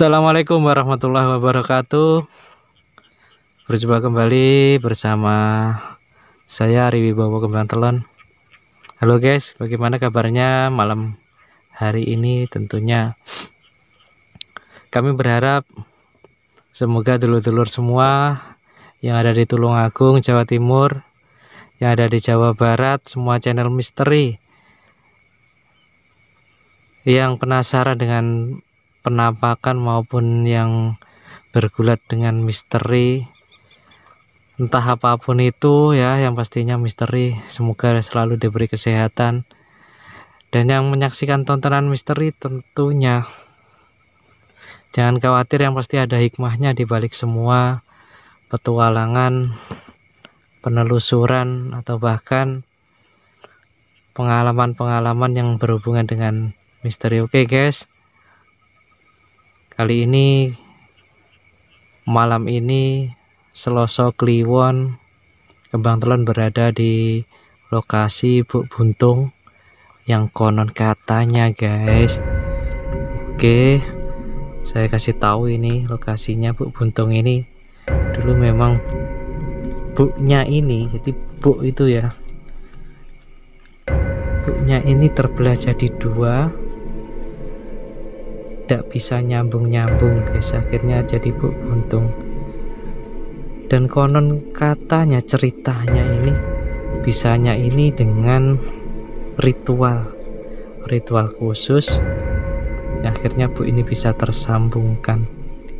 Assalamualaikum warahmatullahi wabarakatuh. Berjumpa kembali bersama saya Ari Wibowo Kembang Telon. Halo guys, bagaimana kabarnya malam hari ini? Tentunya kami berharap semoga dulur-dulur semua yang ada di Tulungagung, Jawa Timur, yang ada di Jawa Barat, semua channel misteri yang penasaran dengan penampakan maupun yang bergulat dengan misteri, entah apapun itu ya, yang pastinya misteri, semoga selalu diberi kesehatan. Dan yang menyaksikan tontonan misteri tentunya jangan khawatir, yang pasti ada hikmahnya di balik semua petualangan, penelusuran, atau bahkan pengalaman-pengalaman yang berhubungan dengan misteri. Oke guys, kali ini malam ini Seloso Kliwon Kembang Telon berada di lokasi Buk Buntung yang konon katanya guys. Oke, saya kasih tahu ini lokasinya. Buk Buntung ini dulu memang buknya ini, jadi buk itu ya, buknya ini terbelah jadi dua, tidak bisa nyambung-nyambung guys, akhirnya jadi Buk Buntung. Dan konon katanya, ceritanya ini bisanya ini dengan ritual khusus, akhirnya bu ini bisa tersambungkan.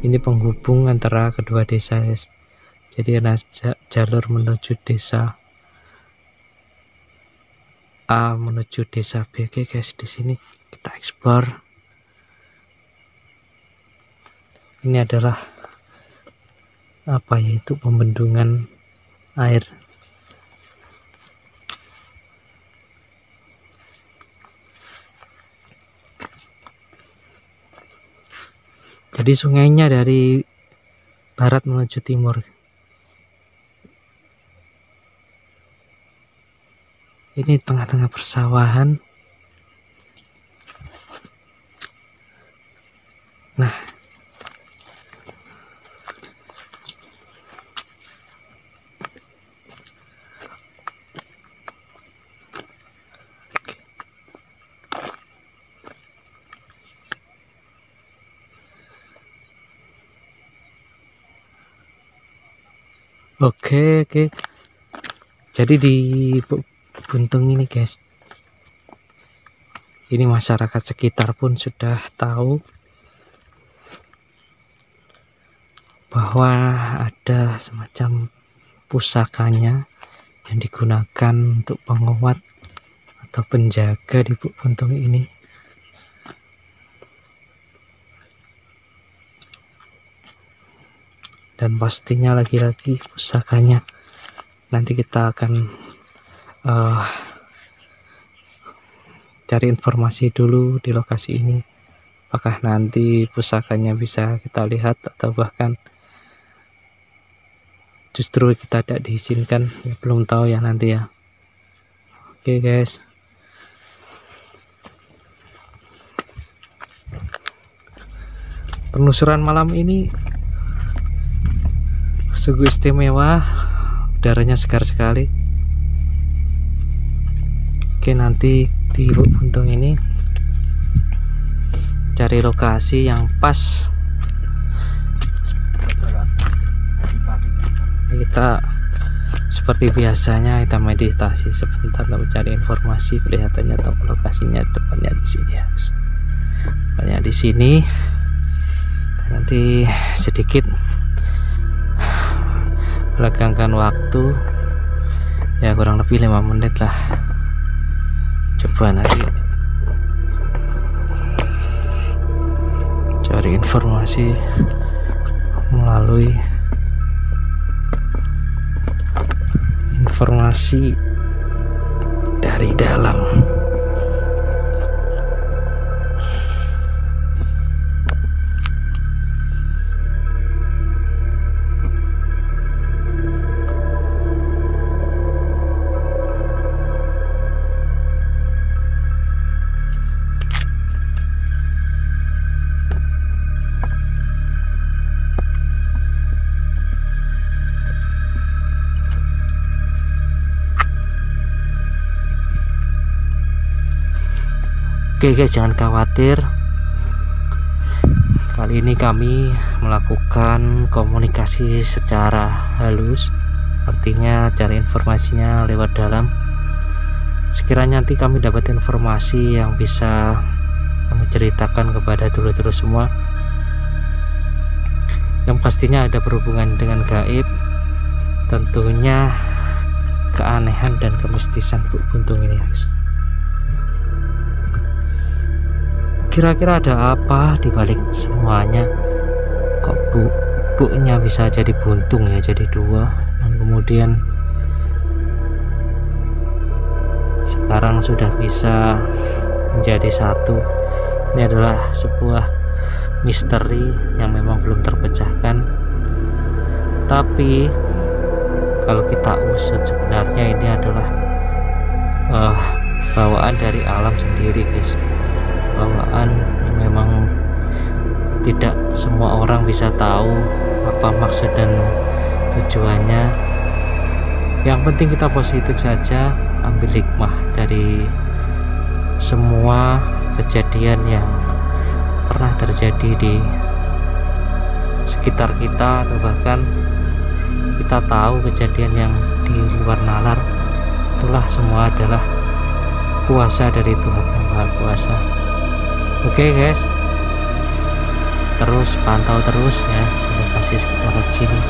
Ini penghubung antara kedua desa guys, jadi ada jalur menuju desa A menuju desa B. Oke guys, di sini kita explore. Ini adalah apa yaitu pembendungan air. Jadi sungainya dari barat menuju timur. Ini tengah-tengah persawahan. Nah, oke. Jadi di Buk Buntung ini guys, ini masyarakat sekitar pun sudah tahu bahwa ada semacam pusakanya yang digunakan untuk penguat atau penjaga di Buk Buntung ini. Dan pastinya lagi-lagi pusakanya nanti kita akan cari informasi dulu di lokasi ini, apakah nanti pusakanya bisa kita lihat atau bahkan justru kita tidak diizinkan, ya belum tahu ya nanti ya. Oke guys, penelusuran malam ini sungguh istimewa, udaranya segar sekali. Oke, nanti di Buk Buntung ini cari lokasi yang pas. Kita seperti biasanya kita meditasi sebentar untuk mencari informasi. Kelihatannya atau lokasinya depannya di sini ya, depannya di sini. Nanti sedikit melengangkan waktu ya, kurang lebih 5 menit lah. Coba nanti cari informasi melalui informasi dari dalam. Oke guys, jangan khawatir. Kali ini kami melakukan komunikasi secara halus, artinya cari informasinya lewat dalam. Sekiranya nanti kami dapat informasi yang bisa kami ceritakan kepada dulur-dulur semua, yang pastinya ada berhubungan dengan gaib, tentunya keanehan dan kemistisan Bu Buntung ini guys. Kira-kira ada apa di balik semuanya? Kok buknya bisa jadi buntung ya, jadi dua, dan kemudian sekarang sudah bisa menjadi satu. Ini adalah sebuah misteri yang memang belum terpecahkan. Tapi kalau kita usut, sebenarnya ini adalah bawaan dari alam sendiri guys. Bawaan yang memang tidak semua orang bisa tahu apa maksud dan tujuannya. Yang penting kita positif saja, ambil hikmah dari semua kejadian yang pernah terjadi di sekitar kita, atau bahkan kita tahu kejadian yang di luar nalar. Itulah semua adalah kuasa dari Tuhan Yang Maha Kuasa. Oke guys, terus pantau terus ya lokasi sekitaran sini.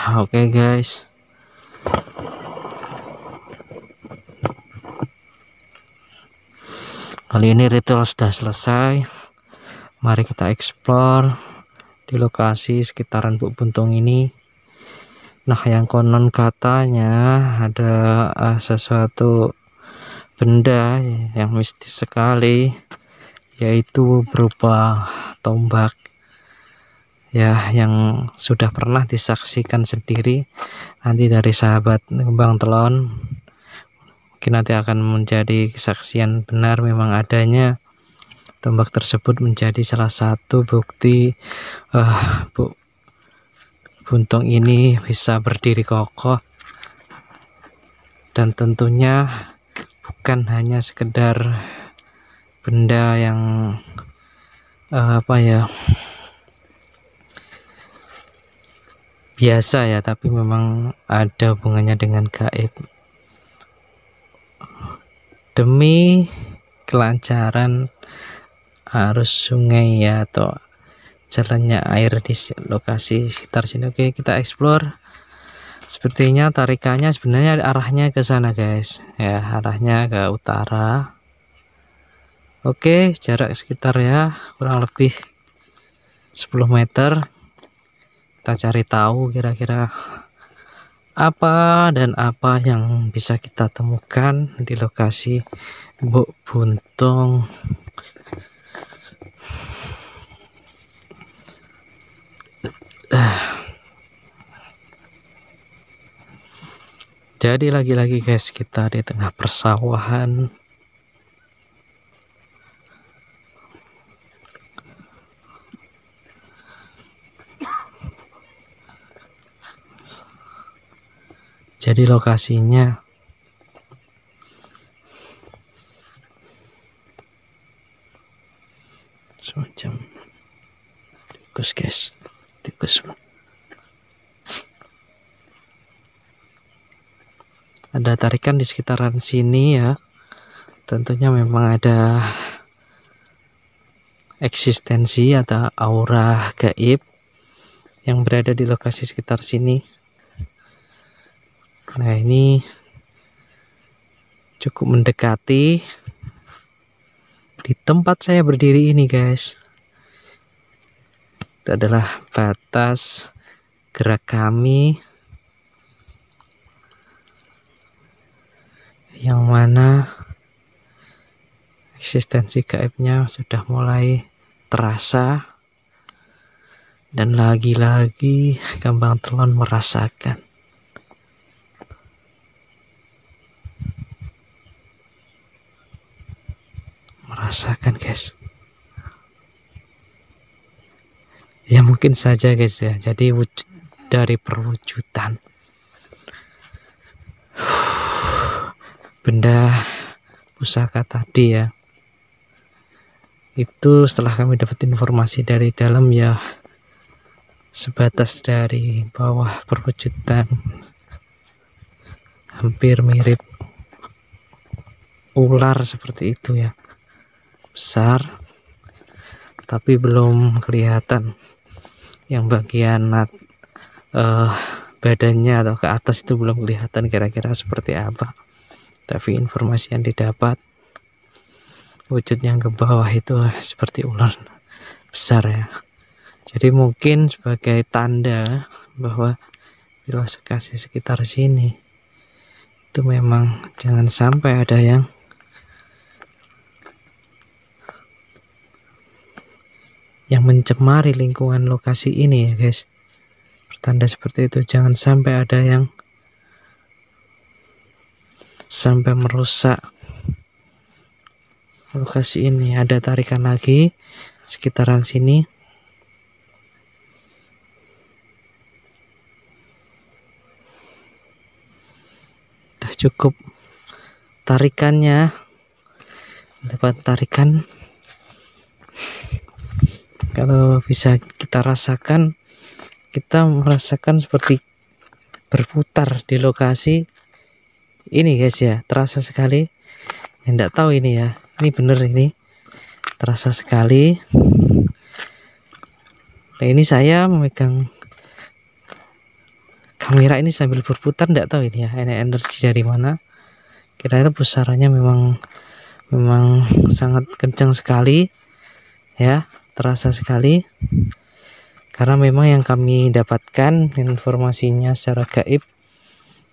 Oke guys, kali ini ritual sudah selesai. Mari kita explore di lokasi sekitaran Buk Buntung ini. Nah, yang konon katanya ada sesuatu benda yang mistis sekali, yaitu berupa tombak ya, yang sudah pernah disaksikan sendiri nanti dari sahabat Kembang Telon. Mungkin nanti akan menjadi kesaksian benar memang adanya tombak tersebut, menjadi salah satu bukti Buk Buntung ini bisa berdiri kokoh, dan tentunya bukan hanya sekedar benda yang biasa ya, tapi memang ada hubungannya dengan gaib. Demi kelancaran arus sungai ya, atau jalannya air di lokasi sekitar sini. Oke, kita explore. Sepertinya tarikannya sebenarnya arahnya ke sana guys ya, arahnya ke utara. Oke, jarak sekitar ya kurang lebih 10 meter. Kita cari tahu kira-kira apa dan apa yang bisa kita temukan di lokasi Buk Buntung. Jadi lagi-lagi guys, kita di tengah persawahan. Jadi lokasinya semacam tikus guys, tikus. Ada tarikan di sekitaran sini ya, tentunya memang ada eksistensi atau aura gaib yang berada di lokasi sekitar sini. Nah, ini cukup mendekati di tempat saya berdiri ini guys. Itu adalah batas gerak kami, yang mana eksistensi gaibnya sudah mulai terasa, dan lagi-lagi Kembang Telon merasakan. Guys ya, mungkin saja guys ya, jadi wujud dari perwujudan benda pusaka tadi ya, itu setelah kami dapat informasi dari dalam ya, sebatas dari bawah perwujudan hampir mirip ular seperti itu ya, besar tapi belum kelihatan yang bagian badannya atau ke atas itu belum kelihatan kira-kira seperti apa. Tapi informasi yang didapat, wujud yang ke bawah itu seperti ular besar ya. Jadi mungkin sebagai tanda bahwa di lokasi sekitar sini itu memang jangan sampai ada yang mencemari lingkungan lokasi ini ya guys. Pertanda seperti itu, jangan sampai ada yang sampai merusak lokasi ini. Ada tarikan lagi sekitaran sini. Sudah cukup tarikannya, dapat tarikan. Kalau bisa kita rasakan, kita merasakan seperti berputar di lokasi ini guys ya, terasa sekali. Ya, enggak tahu ini ya, ini bener, ini terasa sekali. Nah, ini saya memegang kamera ini sambil berputar, tidak tahu ini ya ini energi dari mana. Kira-kira pusarannya memang sangat kencang sekali ya, terasa sekali, karena memang yang kami dapatkan informasinya secara gaib.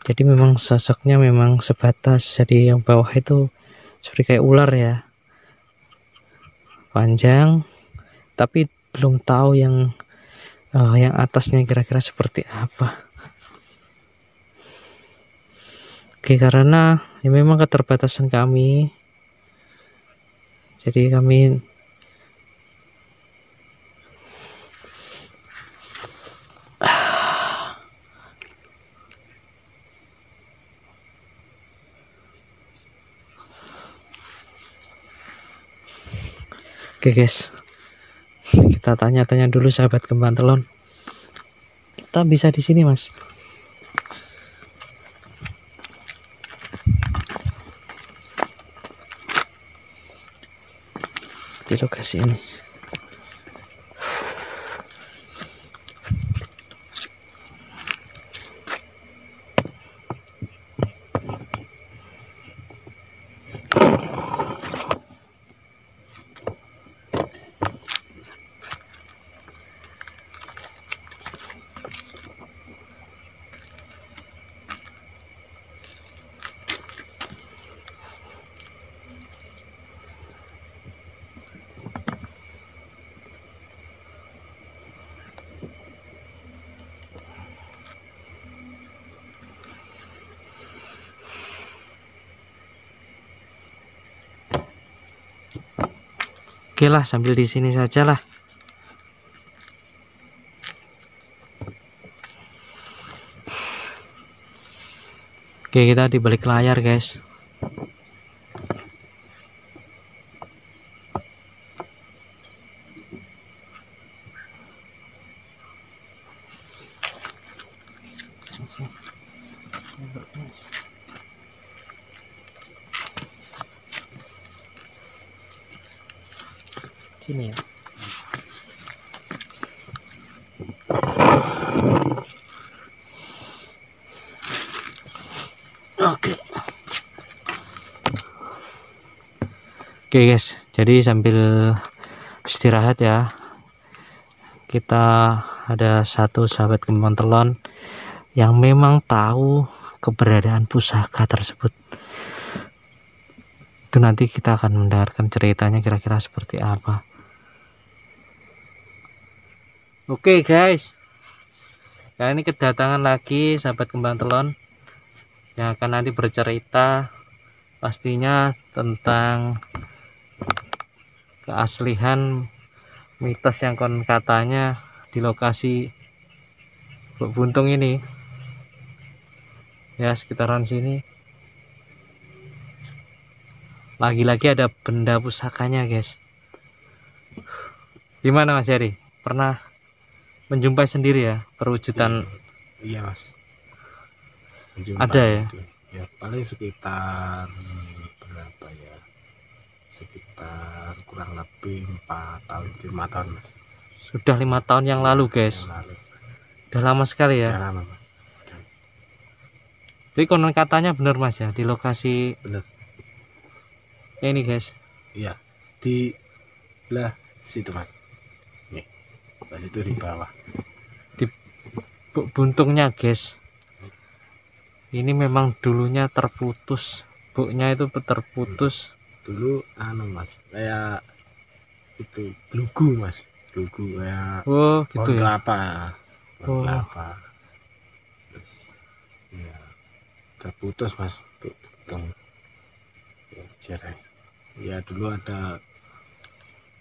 Jadi memang sosoknya memang sebatas, jadi yang bawah itu seperti kayak ular ya, panjang, tapi belum tahu yang atasnya kira-kira seperti apa. Oke, karena ya memang keterbatasan kami, jadi kami oke guys, kita tanya-tanya dulu sahabat kembang telon. Kita bisa di sini mas. Di lokasi ini. Oke lah, sambil di sini saja lah. Oke, kita di balik layar guys. Sini ya. Oke guys, jadi sambil istirahat ya, kita ada satu sahabat kembang telon yang memang tahu keberadaan pusaka tersebut. Itu nanti kita akan mendengarkan ceritanya kira-kira seperti apa. Oke guys, nah ini kedatangan lagi sahabat kembang telon yang akan nanti bercerita pastinya tentang keaslian mitos yang kon katanya di lokasi Buk Buntung ini ya, sekitaran sini lagi-lagi ada benda pusakanya guys. Gimana Mas Heri, pernah menjumpai sendiri ya perwujudan? Iya mas, ada ya? Ya paling sekitar berapa ya, sekitar kurang lebih 4 tahun 5 tahun mas. Sudah 5 tahun yang lalu guys, udah lama sekali ya. Udah lama mas. Jadi konon katanya benar mas ya, di lokasi Bener ya ini guys. Iya, di belah situ mas. Nih, pas itu di bawah Di Buk Buntungnya guys, ini memang dulunya terputus, buknya itu terputus. Dulu anu mas, kayak itu blugu mas, blugu kayak Oh gitu pohon ya. kelapa, pohon Oh. kelapa. Terus, ya terputus mas, buntung ya, cerai. Ya dulu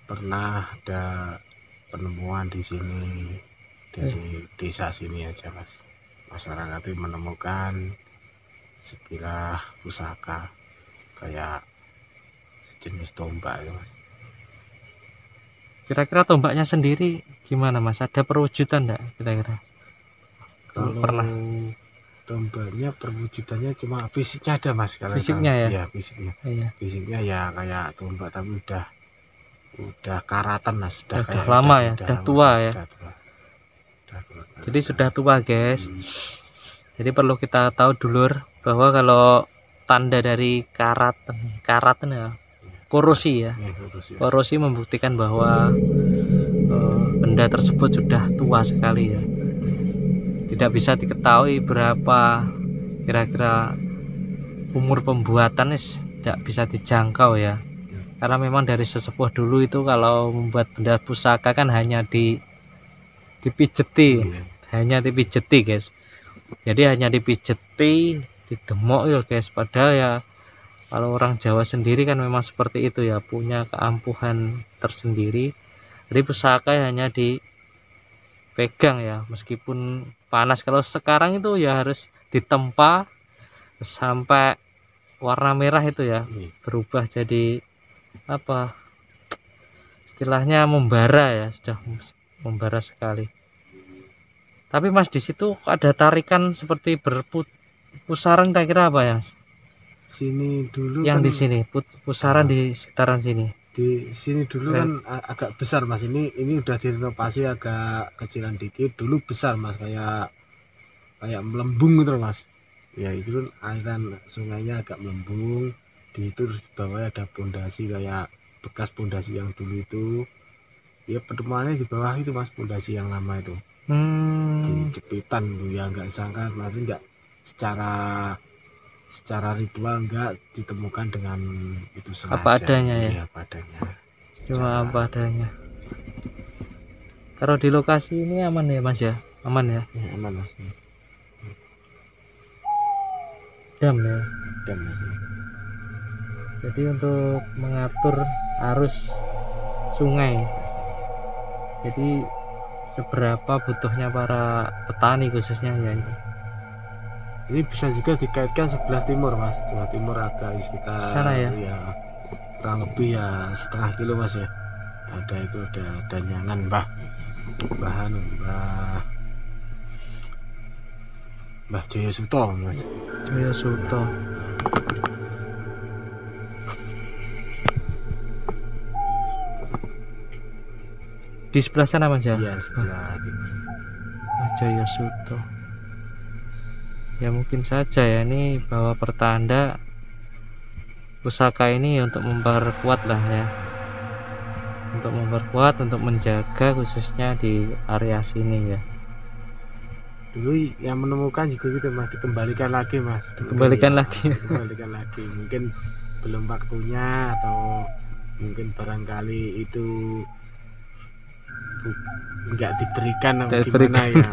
pernah ada penemuan di sini dari desa sini aja mas. Masyarakat itu menemukan sebilah pusaka kayak jenis tombak ya mas. Kira-kira tombaknya sendiri gimana mas? Ada perwujudan enggak kira-kira? Kalau Pernah tombaknya perwujudannya cuma fisiknya ada mas. Kalau fisiknya ya? Ya fisiknya. Iya. Fisiknya ya kayak tombak tapi udah karatan mas, Udah kayak lama ya, udah tua ya. Udah tua. Jadi sudah tua guys. Jadi perlu kita tahu dulur bahwa kalau tanda dari karat ya, korosi ya. Korosi membuktikan bahwa benda tersebut sudah tua sekali ya. Tidak bisa diketahui berapa kira-kira umur pembuatan, tidak bisa dijangkau ya. Karena memang dari sesepuh dulu itu kalau membuat benda pusaka kan hanya dipijeti, guys. Jadi hanya dipijeti, didemok ya guys. Padahal ya kalau orang Jawa sendiri kan memang seperti itu ya, punya keampuhan tersendiri. Jadi pusaka hanya dipegang ya, meskipun panas. Kalau sekarang itu ya harus ditempa sampai warna merah itu ya, berubah jadi apa istilahnya, membara ya, sudah membara sekali. Tapi Mas, di situ ada tarikan seperti berpusaran, kira-kira apa ya? Sini dulu Yang kan, di sini pusaran di sekitaran sini. Di sini dulu kan agak besar Mas. Ini udah direnovasi agak kecilan dikit. Dulu besar Mas, kayak melembung gitu Mas. Ya itu kan aliran sungainya agak melembung. Di itu di bawah ada pondasi, kayak bekas pondasi yang dulu itu. Ya pertemuannya di bawah itu Mas, pondasi yang lama itu. Di jepitan tuh ya, nggak sangka nanti nggak secara ritual nggak ditemukan dengan itu sengaja. Apa adanya ya? Apa adanya. Cuma apa adanya. Kalau di lokasi ini aman ya Mas ya? Aman ya? Ya aman Mas. Dam ya. Dam Mas. Jadi untuk mengatur arus sungai. Jadi seberapa butuhnya para petani khususnya ya ini. Ini bisa juga dikaitkan sebelah timur Mas. Sebelah timur agak sekitar sana ya. Ya kurang lebih ya setengah kilo Mas ya. Ada itu, ada danyangan Mbah Jaya Suto Mas. Jaya Suto. Di sebelah sana Mas ya? Iya, sebelah Jaya Suto. Ya mungkin saja ya, ini bahwa pertanda pusaka ini untuk memperkuat lah ya, untuk memperkuat, untuk menjaga khususnya di area sini ya. Dulu yang menemukan juga gitu Mas, dikembalikan lagi Mas. Dikembalikan lagi. Dikembalikan lagi. Mungkin belum waktunya, atau mungkin barangkali itu nggak diberikan atau gimana ya.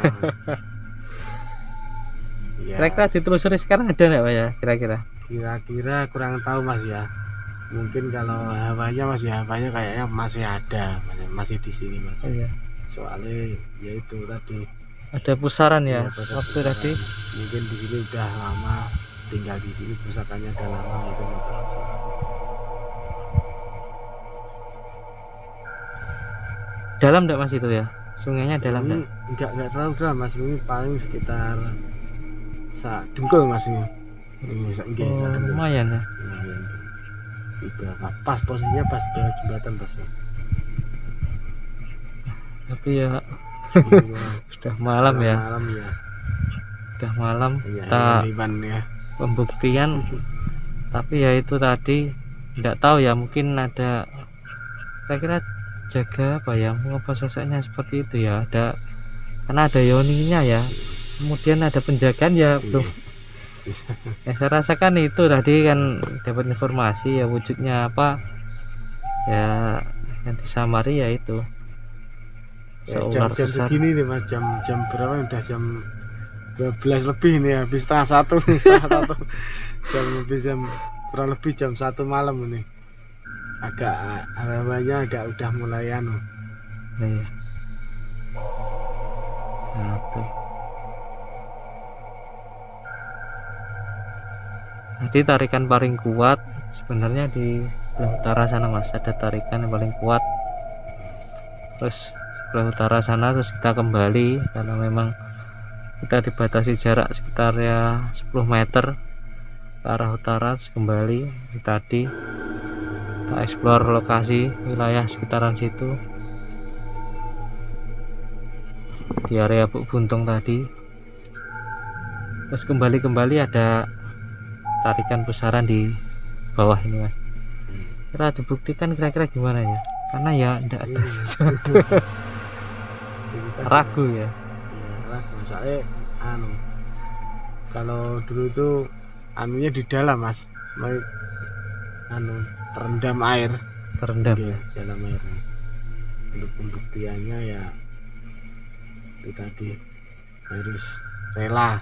Ya. Kira-kira ditelusuri sekarang ada nggak Pak ya, Kira-kira kurang tahu Mas ya. Mungkin kalau hawanya Mas ya, hawanya kayaknya masih ada, masih di sini Mas. Iya. Soalnya ya itu tadi ada pusaran ya, waktu pusaran. Tadi mungkin di sini udah lama tinggal di sini, pusakanya udah lama itu. Dalam enggak Mas itu ya? Sungainya dalam enggak? Enggak terlalu dalam Mas, ini paling sekitar dengkul Mas ini. Lumayan ya. Pas posisinya pas di jembatan pas Mas. Tapi ya sudah malam ya. Sudah malam. Ya, pembuktian. Tapi ya itu tadi enggak tahu ya, mungkin ada kira-kira jaga apa ya, mengapa sosoknya seperti itu ya, ada karena ada yoninya ya, kemudian ada penjagaan ya belum. Ya, saya rasakan itu tadi kan dapat informasi ya, wujudnya apa ya yang disamari ya itu jam segini nih Mas, jam berapa, udah jam 12 lebih nih, habis setengah satu kurang lebih jam 1 malam ini. Agak hawanya udah mulai anu. Iya. Nah, tuh. Jadi tarikan paling kuat sebenarnya di sebelah utara sana Mas, ada tarikan yang paling kuat. Terus sebelah utara sana, terus kita kembali karena memang kita dibatasi jarak sekitar ya 10 meter ke arah utara, terus kembali tadi kita explore lokasi wilayah sekitaran situ di area Buk Buntung tadi. terus kembali ada tarikan pusaran di bawah ini mas. Kira dibuktikan kira-kira gimana ya, karena ya enggak ada ragu ya. Iya ragu soalnya kalau dulu itu anunya di dalam mas, terendam air, Ya dalam air. Untuk pembuktiannya ya itu tadi harus rela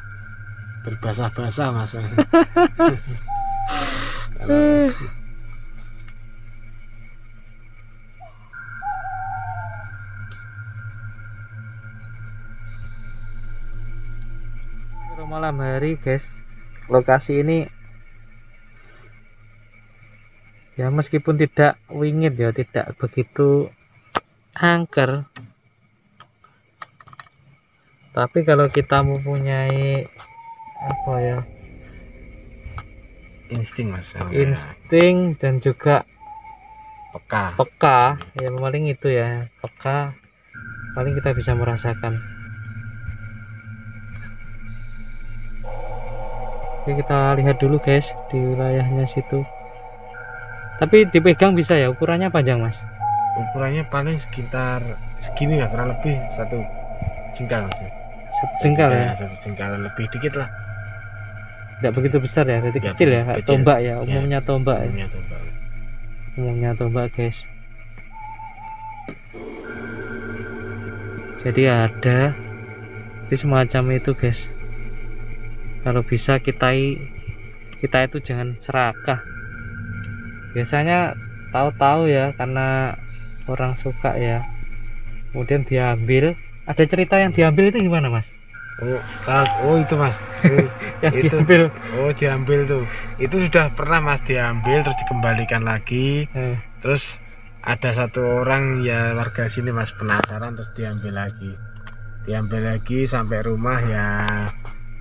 berbasah-basah mas. Kalau malam hari guys, lokasi ini ya meskipun tidak wingit ya, tidak begitu angker, tapi kalau kita mempunyai apa ya, insting mas, insting dan juga peka ya, paling itu ya, peka, paling kita bisa merasakan. Oke, kita lihat dulu guys di wilayahnya situ, tapi dipegang bisa ya. Ukurannya panjang mas? Ukurannya paling sekitar segini ya, kurang lebih 1 jengkal mas. 1 jengkal ya, 1 jengkal lebih dikit lah, tidak begitu besar ya, jadi Nggak kecil ya, begitu kecil. tombak ya, umumnya tombak ya, umumnya tombak. umumnya tombak guys. Jadi ada di semacam itu guys. Kalau bisa kita itu jangan serakah. Biasanya tahu-tahu ya, karena orang suka ya, kemudian diambil. Ada cerita yang diambil itu gimana mas? Itu mas, Yang itu diambil diambil tuh, itu sudah pernah mas diambil terus dikembalikan lagi. Terus ada satu orang ya warga sini mas penasaran, terus diambil lagi sampai rumah ya,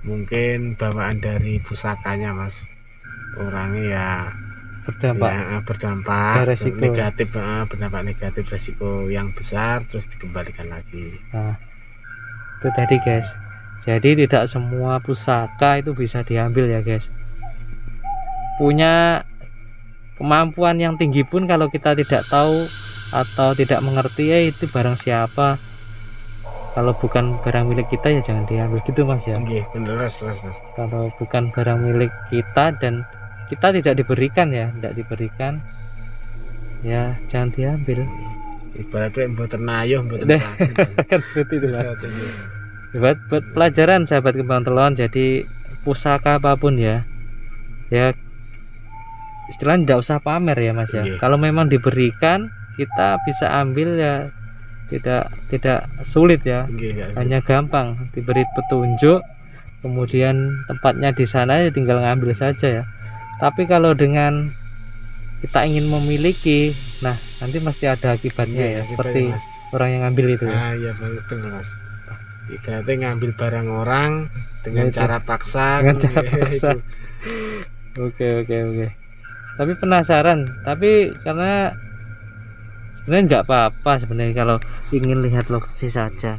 mungkin bawaan dari pusakanya mas, orangnya ya berdampak resiko negatif, berdampak negatif, resiko yang besar, terus dikembalikan lagi. Nah itu tadi guys, jadi tidak semua pusaka itu bisa diambil ya guys. Punya kemampuan yang tinggi pun kalau kita tidak tahu atau tidak mengerti ya itu barang siapa, kalau bukan barang milik kita ya jangan diambil gitu mas ya. Bener mas. Kalau bukan barang milik kita dan kita tidak diberikan ya jangan diambil. Ibaratnya mboten ayuh mboten kan seperti itu mas. buat pelajaran sahabat Kembang Telon. Jadi pusaka apapun ya istilahnya tidak usah pamer ya mas ya. Kalau memang diberikan kita bisa ambil ya, tidak sulit ya, hanya gampang diberi petunjuk, kemudian tempatnya di sana ya tinggal ngambil saja ya. Tapi kalau dengan kita ingin memiliki, nah nanti pasti ada akibatnya ya, seperti mas, orang yang ngambil itu ya. Iya betul mas, ibaratnya ngambil barang orang dengan cara paksa, Oke. Tapi penasaran, tapi karena sebenarnya nggak apa-apa sebenarnya kalau ingin lihat lokasi saja.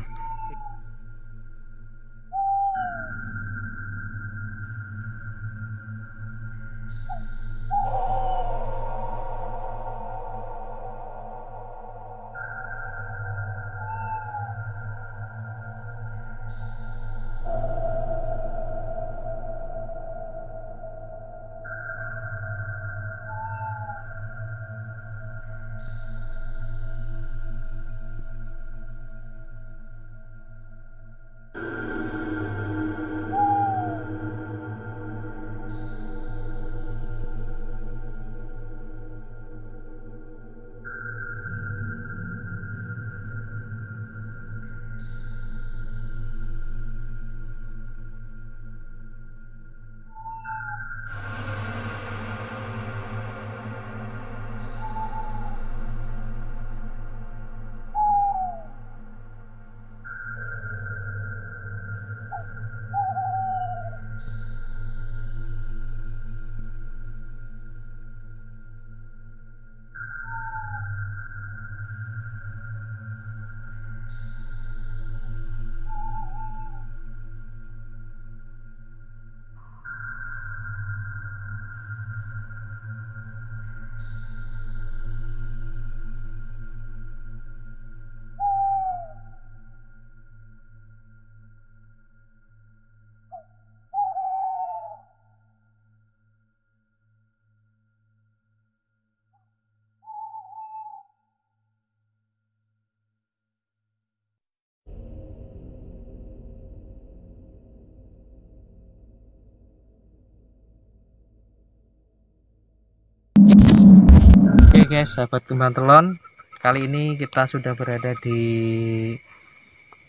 guys, sahabat kembang telon, kali ini kita sudah berada di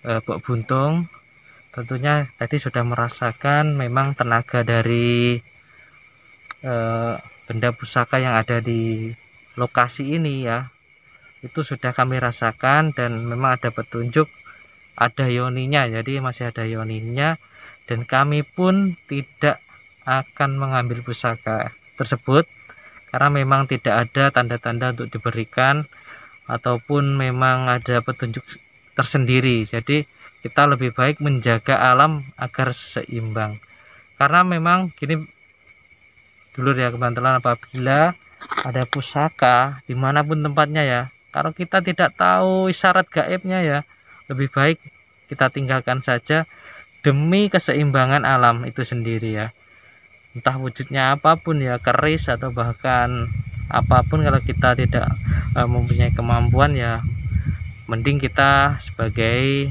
Bok Buntung. Tentunya tadi sudah merasakan memang tenaga dari benda pusaka yang ada di lokasi ini ya, itu sudah kami rasakan dan memang ada petunjuk, ada yoninya, jadi masih ada yoninya, dan kami pun tidak akan mengambil pusaka tersebut karena memang tidak ada tanda-tanda untuk diberikan ataupun memang ada petunjuk tersendiri. Jadi kita lebih baik menjaga alam agar seimbang, karena memang gini dulur ya kebantelan, apabila ada pusaka dimanapun tempatnya ya, kalau kita tidak tahu isyarat gaibnya ya, lebih baik kita tinggalkan saja demi keseimbangan alam itu sendiri ya. Entah wujudnya apapun ya, keris atau bahkan apapun, kalau kita tidak mempunyai kemampuan ya, mending kita sebagai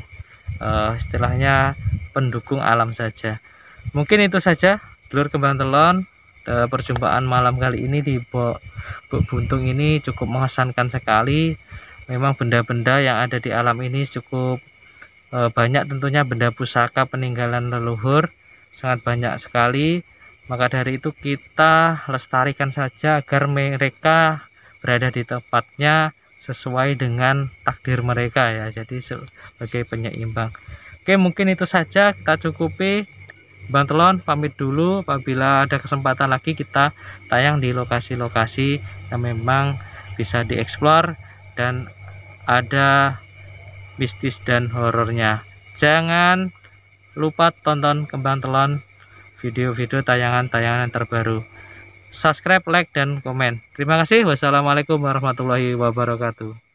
istilahnya pendukung alam saja. Mungkin itu saja dulur kembang telon, perjumpaan malam kali ini di Bok Buntung ini cukup mengesankan sekali. Memang benda-benda yang ada di alam ini cukup banyak, tentunya benda pusaka peninggalan leluhur sangat banyak sekali. Maka dari itu kita lestarikan saja agar mereka berada di tempatnya sesuai dengan takdir mereka ya, jadi sebagai penyeimbang. Oke, mungkin itu saja, kita cukupi. Bang Telon pamit dulu, apabila ada kesempatan lagi kita tayang di lokasi-lokasi yang memang bisa dieksplor dan ada mistis dan horornya. Jangan lupa tonton Kembang Telon, video-video tayangan-tayangan terbaru. Subscribe, like, dan komen. Terima kasih. Wassalamualaikum warahmatullahi wabarakatuh.